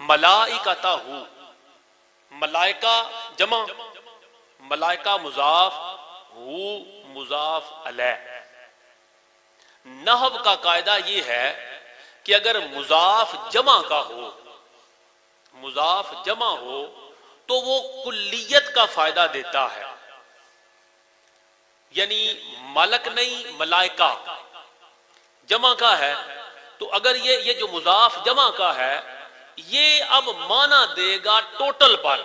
ملائکتہ، ملائکہ جمع، ملائکہ مضاف، ہو مضاف الیہ۔ نحو کا قاعدہ یہ ہے کہ اگر مضاف جمع کا ہو، مضاف جمع ہو تو وہ کلیت کا فائدہ دیتا ہے، یعنی ملک نہیں ملائکہ جمع کا ہے، تو اگر یہ جو مضاف جمع کا ہے یہ اب معنی دے گا ٹوٹل پر،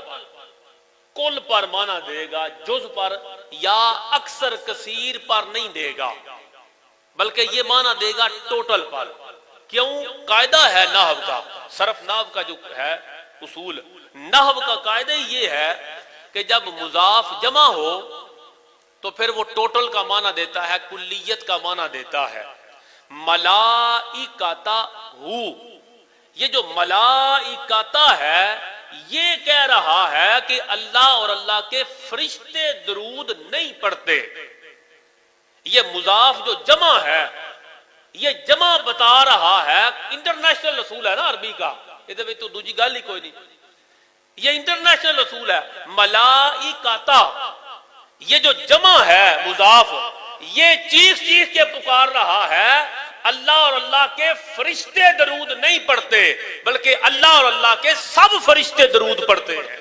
کل پر معنی دے گا، جز پر یا اکثر کثیر پر نہیں دے گا، بلکہ یہ معنی دے گا ٹوٹل پر۔ کیوں؟ قاعدہ ہے نحو کا، صرف نحو کا جو ہے اصول، نحو کا قاعدہ یہ ہے کہ جب مضاف جمع ہو تو پھر وہ ٹوٹل کا معنی دیتا ہے، کلیت کا معنی دیتا ہے۔ ملائکتہ، یہ جو ملائکتہ ہے یہ کہہ رہا ہے کہ اللہ اور اللہ کے فرشتے درود نہیں پڑھتے۔ یہ مضاف جو جمع ہے یہ جمع بتا رہا ہے، انٹرنیشنل رسول ہے نا عربی کا، یہ تو دوسری گل ہی کوئی نہیں، یہ انٹرنیشنل رسول ہے۔ ملائکتہ یہ جو جمع ہے مضاف، یہ چیخ چیخ کے پکار رہا ہے اللہ اور اللہ کے فرشتے درود نہیں پڑھتے، بلکہ اللہ اور اللہ کے سب فرشتے درود پڑھتے ہیں۔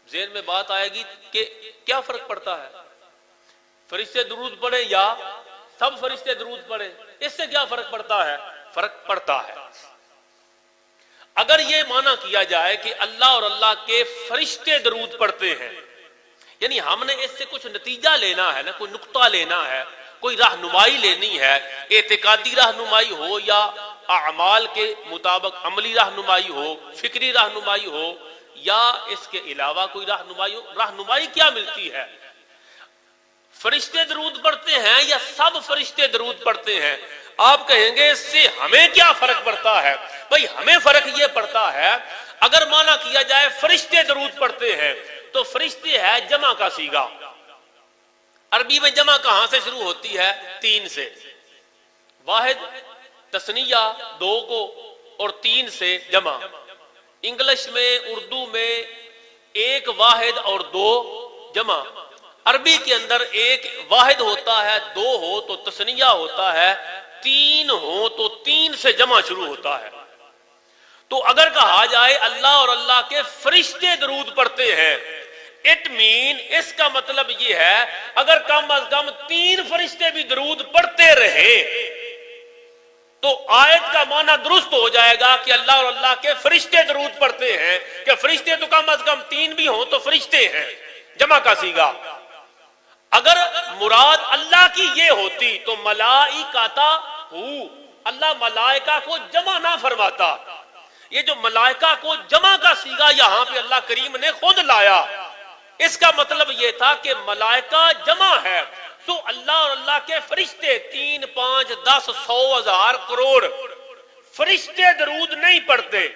ذہن میں بات آئے گی کہ کیا فرق پڑتا ہے، فرشتے درود پڑھیں یا سب فرشتے درود پڑھیں، اس سے کیا فرق پڑتا ہے؟ فرق پڑتا ہے۔ اگر یہ معنی کیا جائے کہ اللہ اور اللہ کے فرشتے درود پڑھتے ہیں، یعنی ہم نے اس سے کچھ نتیجہ لینا ہے نا، کوئی نقطہ لینا ہے، کوئی رہنمائی لینی ہے، اعتقادی رہنمائی ہو یا اعمال کے مطابق عملی رہنمائی ہو، فکری رہنمائی ہو یا اس کے علاوہ کوئی رہنمائی ہو، رہنمائی کیا ملتی ہے؟ فرشتے درود پڑھتے ہیں یا سب فرشتے درود پڑھتے ہیں؟ آپ کہیں گے اس سے ہمیں کیا فرق پڑتا ہے؟ بھئی ہمیں فرق یہ پڑتا ہے، اگر معنی کیا جائے فرشتے درود پڑھتے ہیں تو فرشتے ہے جمع کا صیغہ، عربی میں جمع کہاں سے شروع ہوتی ہے؟ تین سے، واحد تثنیہ دو کو اور تین سے جمع۔ انگلش میں اردو میں ایک واحد اور دو جمع، عربی کے اندر ایک واحد ہوتا ہے، دو ہو تو تثنیہ ہوتا ہے، تین ہو تو تین سے جمع شروع ہوتا ہے۔ تو اگر کہا جائے اللہ اور اللہ کے فرشتے درود پڑھتے ہیں، اٹ مین اس کا مطلب یہ ہے اگر کم از کم تین فرشتے بھی درود پڑھتے رہے تو آیت کا معنی درست ہو جائے گا کہ اللہ اور اللہ کے فرشتے درود پڑھتے ہیں، کہ فرشتے تو کم از کم تین بھی ہوں تو فرشتے ہیں، جمع کا صیغہ۔ اگر مراد اللہ کی یہ ہوتی تو ملائکتہ، اللہ ملائکہ کو جمع نہ فرماتا۔ یہ جو ملائکہ کو جمع کا صیغہ یہاں پہ اللہ کریم نے خود لایا، اس کا مطلب یہ تھا کہ ملائکہ جمع ہے، تو اللہ اور اللہ کے فرشتے 3 5 10 100 1000 کروڑ فرشتے درود نہیں پڑھتے،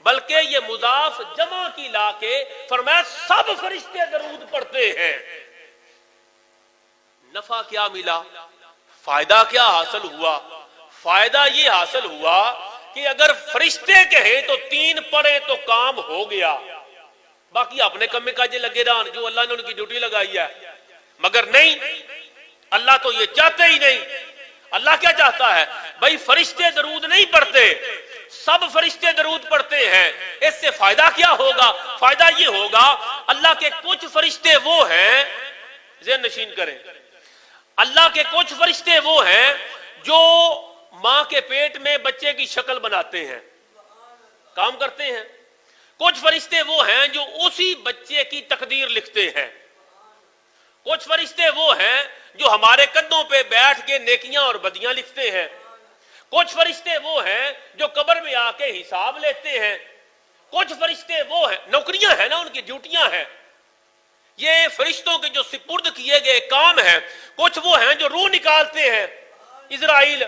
بلکہ یہ مضاف جمع کی لا کے فرمایا سب فرشتے درود پڑھتے ہیں۔ نفع کیا ملا؟ فائدہ کیا حاصل ہوا؟ فائدہ یہ حاصل ہوا کہ اگر فرشتے کہیں تو 3 پڑھیں تو کام ہو گیا، باقی اپنے کمے کاجے لگے رہن جو اللہ نے ان کی ڈیوٹی لگائی ہے، مگر نہیں، اللہ تو یہ چاہتے ہی نہیں۔ اللہ کیا چاہتا ہے؟ بھائی فرشتے درود نہیں پڑھتے، سب فرشتے درود پڑھتے ہیں، اس سے فائدہ کیا ہوگا؟ فائدہ یہ ہوگا اللہ کے کچھ فرشتے وہ ہیں، ذہن نشین کریں، اللہ کے کچھ فرشتے وہ ہیں جو ماں کے پیٹ میں بچے کی شکل بناتے ہیں، کام کرتے ہیں، کچھ فرشتے وہ ہیں جو اسی بچے کی تقدیر لکھتے ہیں، کچھ فرشتے وہ ہیں جو ہمارے کندھوں پہ بیٹھ کے نیکیاں اور بدیاں لکھتے ہیں، کچھ فرشتے وہ ہیں جو قبر میں آ کے حساب لیتے ہیں، کچھ فرشتے وہ ہیں، نوکریاں ہیں نا، ان کی ڈیوٹیاں ہیں، یہ فرشتوں کے جو سپرد کیے گئے کام ہیں، کچھ وہ ہیں جو روح نکالتے ہیں اسرائیل،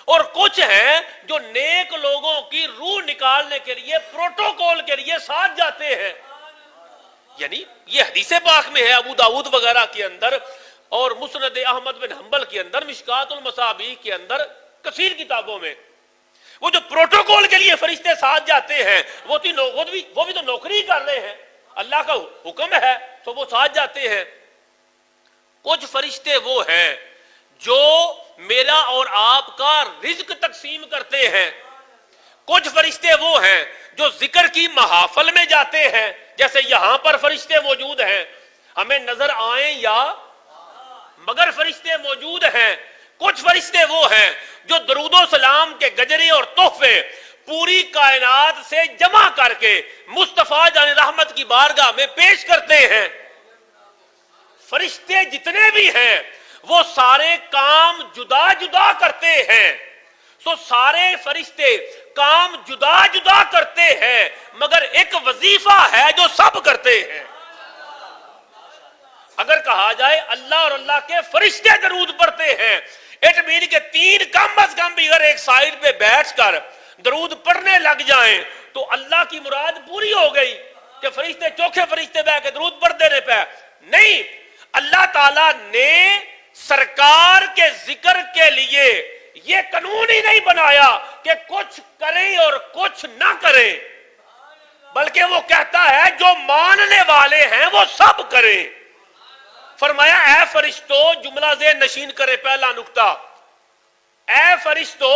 اور کچھ ہیں جو نیک لوگوں کی روح نکالنے کے لیے پروٹوکول کے لیے ساتھ جاتے ہیں۔ یعنی یہ حدیث پاک میں ہے، ابو داؤد وغیرہ کے اندر اور مسند احمد بن حنبل کے اندر، مشکات المصابیح کے اندر، کثیر کتابوں میں وہ جو پروٹوکول کے لیے فرشتے ساتھ جاتے ہیں وہ بھی تو نوکری کر رہے ہیں، اللہ کا حکم ہے تو وہ ساتھ جاتے ہیں۔ کچھ فرشتے وہ ہیں جو میرا اور آپ کا رزق تقسیم کرتے ہیں، کچھ فرشتے وہ ہیں جو ذکر کی محافل میں جاتے ہیں، جیسے یہاں پر فرشتے موجود ہیں، ہمیں نظر آئیں یا مگر فرشتے موجود ہیں۔ کچھ فرشتے وہ ہیں جو درود و سلام کے گجرے اور تحفے پوری کائنات سے جمع کر کے مصطفیٰ جان رحمت کی بارگاہ میں پیش کرتے ہیں۔ فرشتے جتنے بھی ہیں وہ سارے کام جدا جدا کرتے ہیں، سارے فرشتے کام جدا جدا کرتے ہیں، مگر ایک وظیفہ ہے جو سب کرتے ہیں۔ اگر کہا جائے اللہ اور اللہ کے فرشتے درود پڑھتے ہیں، اٹ مین کہ تین کم از کم بھی اگر ایک سائیڈ پہ بیٹھ کر درود پڑھنے لگ جائیں تو اللہ کی مراد پوری ہو گئی کہ فرشتے چوکھے فرشتے بیٹھ کے درود پڑھ دینے پہ نہیں۔ اللہ تعالیٰ نے سرکار کے ذکر کے لیے یہ قانون ہی نہیں بنایا کہ کچھ کریں اور کچھ نہ کریں، بلکہ وہ کہتا ہے جو ماننے والے ہیں وہ سب کریں۔ فرمایا اے فرشتو، جملہ ذہن نشین کرے پہلا نکتہ، اے فرشتو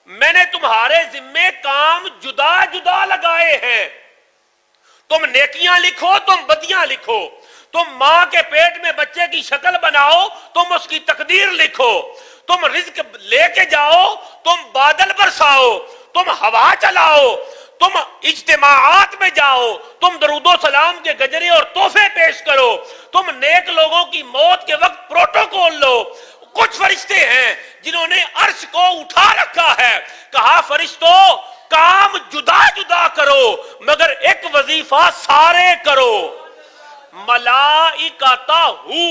میں نے تمہارے ذمے کام جدا جدا لگائے ہیں، تم نیکیاں لکھو تم بدیاں لکھو، تم ماں کے پیٹ میں بچے کی شکل بناؤ تم اس کی تقدیر لکھو، تم رزق لے کے جاؤ تم بادل برساؤ، تم ہوا چلاؤ، تم اجتماعات میں جاؤ، تم درود و سلام کے گجرے اور تحفے پیش کرو، تم نیک لوگوں کی موت کے وقت پروٹوکول لو۔ کچھ فرشتے ہیں جنہوں نے عرش کو اٹھا رکھا ہے، کہا فرشتو کام جدا جدا کرو مگر ایک وظیفہ سارے کرو۔ ملائکتا ہو،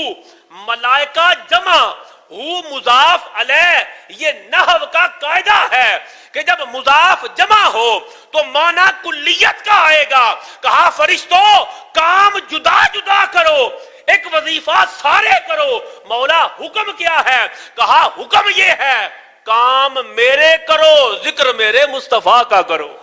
ملائکہ جمع، ہو مضاف علیہ، یہ نحو کا قاعدہ ہے کہ جب مضاف جمع ہو تو معنی کلیت کا آئے گا۔ کہا فرشتو کام جدا جدا کرو، ایک وظیفہ سارے کرو۔ مولا حکم کیا ہے؟ کہا حکم یہ ہے کام میرے کرو، ذکر میرے مصطفیٰ کا کرو۔